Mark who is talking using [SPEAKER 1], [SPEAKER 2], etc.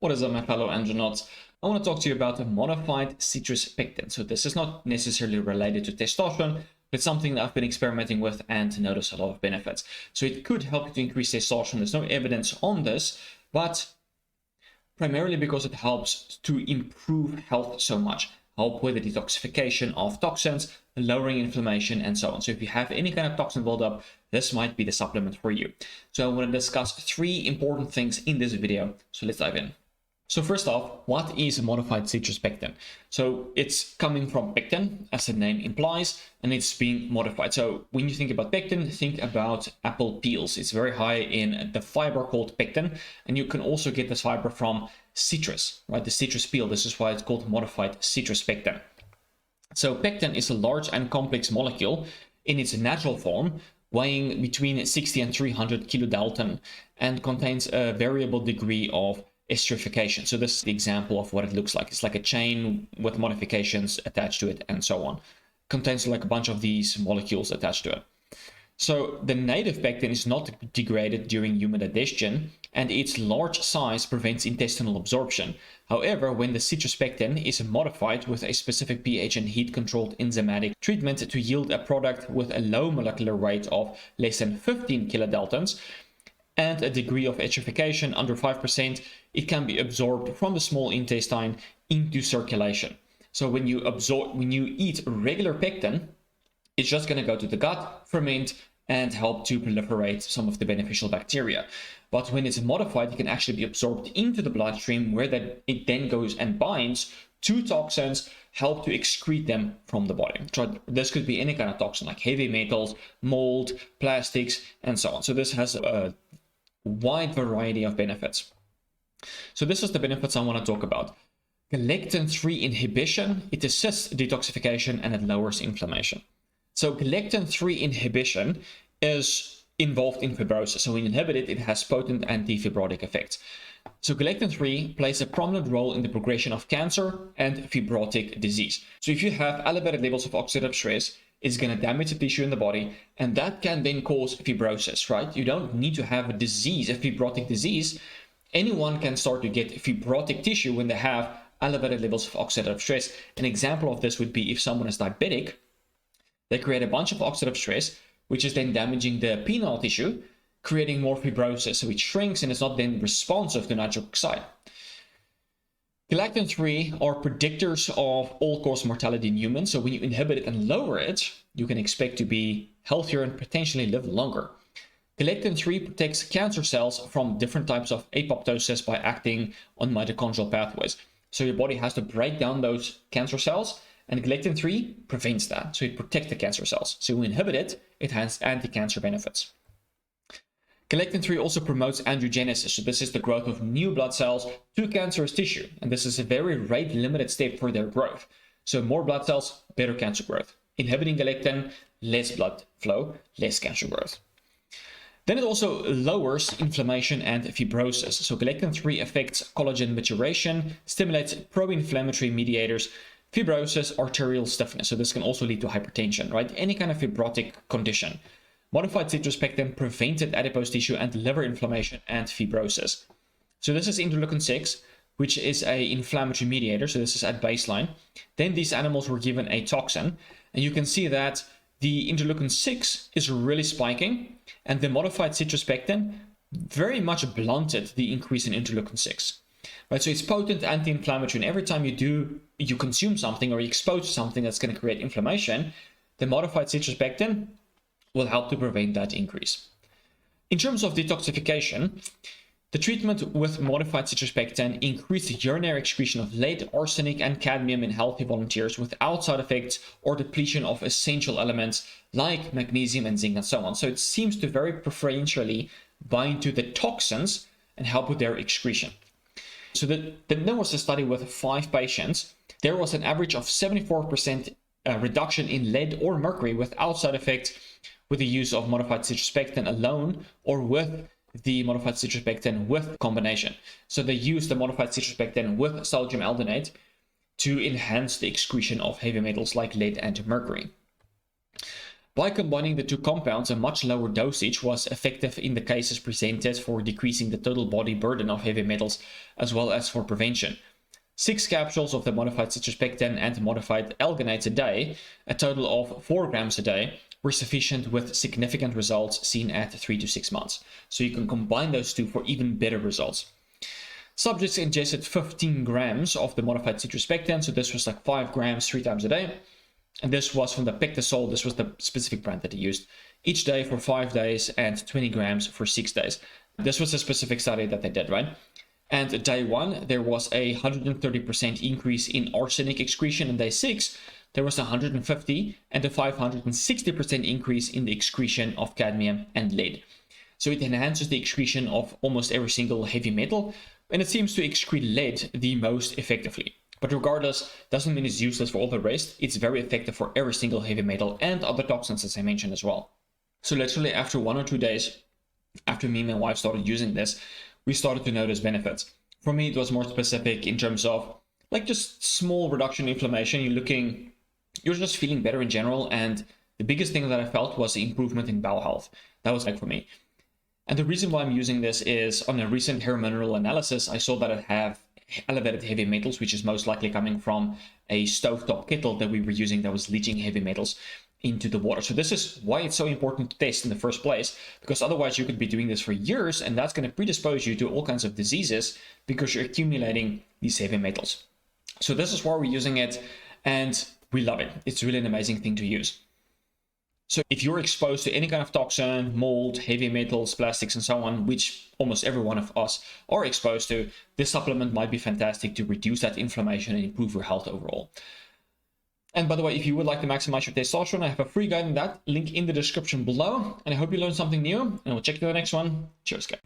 [SPEAKER 1] What is up, my fellow Andronauts? I want to talk to you about a modified citrus pectin. So this is not necessarily related to testosterone, but it's something that I've been experimenting with and noticed a lot of benefits. So it could help you to increase testosterone. There's no evidence on this, but primarily because it helps to improve health so much. Help with the detoxification of toxins, lowering inflammation, and so on. So if you have any kind of toxin buildup, this might be the supplement for you. So I want to discuss 3 important things in this video. So let's dive in. So first off, what is a modified citrus pectin? So it's coming from pectin, as the name implies, and it's being modified. So when you think about pectin, think about apple peels. It's very high in the fiber called pectin, and you can also get this fiber from citrus, right? The citrus peel. This is why it's called modified citrus pectin. So pectin is a large and complex molecule in its natural form, weighing between 60 and 300 kilodalton, and contains a variable degree of esterification. So this is the example of what it looks like. It's like a chain with modifications attached to it and so on. Contains like a bunch of these molecules attached to it. So the native pectin is not degraded during human digestion, and its large size prevents intestinal absorption. However, when the citrus pectin is modified with a specific pH and heat-controlled enzymatic treatment to yield a product with a low molecular weight of less than 15 kilodaltons, and a degree of esterification under 5%, it can be absorbed from the small intestine into circulation. So when you eat regular pectin, it's just going to go to the gut, ferment, and help to proliferate some of the beneficial bacteria. But when it's modified, it can actually be absorbed into the bloodstream, where it then goes and binds to toxins, help to excrete them from the body. So this could be any kind of toxin, like heavy metals, mold, plastics, and so on. So this has a wide variety of benefits. So this is the benefits I want to talk about. Galectin-3 inhibition, it assists detoxification and it lowers inflammation. So galectin-3 inhibition is involved in fibrosis. So when you inhibit it, it has potent anti-fibrotic effects. So galectin-3 plays a prominent role in the progression of cancer and fibrotic disease. So if you have elevated levels of oxidative stress, it's going to damage the tissue in the body, and that can then cause fibrosis, right? You don't need to have a disease, a fibrotic disease. Anyone can start to get fibrotic tissue when they have elevated levels of oxidative stress. An example of this would be if someone is diabetic, they create a bunch of oxidative stress, which is then damaging the penile tissue, creating more fibrosis. So it shrinks and is not then responsive to nitric oxide. Galectin-3 are predictors of all-cause mortality in humans. So when you inhibit it and lower it, you can expect to be healthier and potentially live longer. Galectin-3 protects cancer cells from different types of apoptosis by acting on mitochondrial pathways. So your body has to break down those cancer cells, and galectin-3 prevents that. So it protects the cancer cells. So when you inhibit it, it has anti-cancer benefits. Galectin-3 also promotes angiogenesis. So this is the growth of new blood cells to cancerous tissue. And this is a very rate-limited step for their growth. So more blood cells, better cancer growth. Inhibiting galectin, less blood flow, less cancer growth. Then it also lowers inflammation and fibrosis. So galectin-3 affects collagen maturation, stimulates pro-inflammatory mediators, fibrosis, arterial stiffness. So this can also lead to hypertension, right? Any kind of fibrotic condition. Modified citrus pectin prevented adipose tissue and liver inflammation and fibrosis. So this is interleukin 6, which is an inflammatory mediator. So this is at baseline. Then these animals were given a toxin, and you can see that the interleukin 6 is really spiking, and the modified citrus pectin very much blunted the increase in interleukin 6. Right, so it's potent anti-inflammatory, and every time you consume something or you expose to something that's going to create inflammation, the modified citrus pectin will help to prevent that increase. In terms of detoxification, the treatment with modified citrus pectin increased the urinary excretion of lead, arsenic, and cadmium in healthy volunteers without side effects or depletion of essential elements like magnesium and zinc and so on. So it seems to very preferentially bind to the toxins and help with their excretion. So there was a study with 5 patients. There was an average of 74% reduction in lead or mercury without side effects with the use of modified citrus pectin alone or with the modified citrus pectin with combination. So they used the modified citrus pectin with sodium alginate to enhance the excretion of heavy metals like lead and mercury. By combining the two compounds, a much lower dosage was effective in the cases presented for decreasing the total body burden of heavy metals, as well as for prevention. 6 capsules of the modified citrus pectin and modified alganates a day, a total of 4 grams a day, were sufficient with significant results seen at 3 to 6 months. So you can combine those two for even better results. Subjects ingested 15 grams of the modified citrus pectin, so this was like 5 grams 3 times a day. And this was from the Pectisol, this was the specific brand that he used, each day for 5 days and 20 grams for 6 days. This was a specific study that they did, right? And day 1, there was a 130% increase in arsenic excretion, and day 6, there was 150 and a 560% increase in the excretion of cadmium and lead. So it enhances the excretion of almost every single heavy metal, and it seems to excrete lead the most effectively. But regardless, doesn't mean it's useless for all the rest. It's very effective for every single heavy metal and other toxins, as I mentioned as well. So literally after 1 or 2 days, after me and my wife started using this, we started to notice benefits. For me, it was more specific in terms of like just small reduction in inflammation. You're just feeling better in general. And the biggest thing that I felt was the improvement in bowel health. That was like for me. And the reason why I'm using this is on a recent hair mineral analysis, I saw that I have elevated heavy metals, which is most likely coming from a stovetop kettle that we were using that was leaching heavy metals into the water. So this is why it's so important to test in the first place, because otherwise you could be doing this for years, and that's going to predispose you to all kinds of diseases because you're accumulating these heavy metals. So this is why we're using it, and we love it. It's really an amazing thing to use. So if you're exposed to any kind of toxin, mold, heavy metals, plastics, and so on, which almost every one of us are exposed to, this supplement might be fantastic to reduce that inflammation and improve your health overall. And by the way, if you would like to maximize your testosterone, I have a free guide on that, link in the description below. And I hope you learned something new, and we'll check you in the next one. Cheers, guys.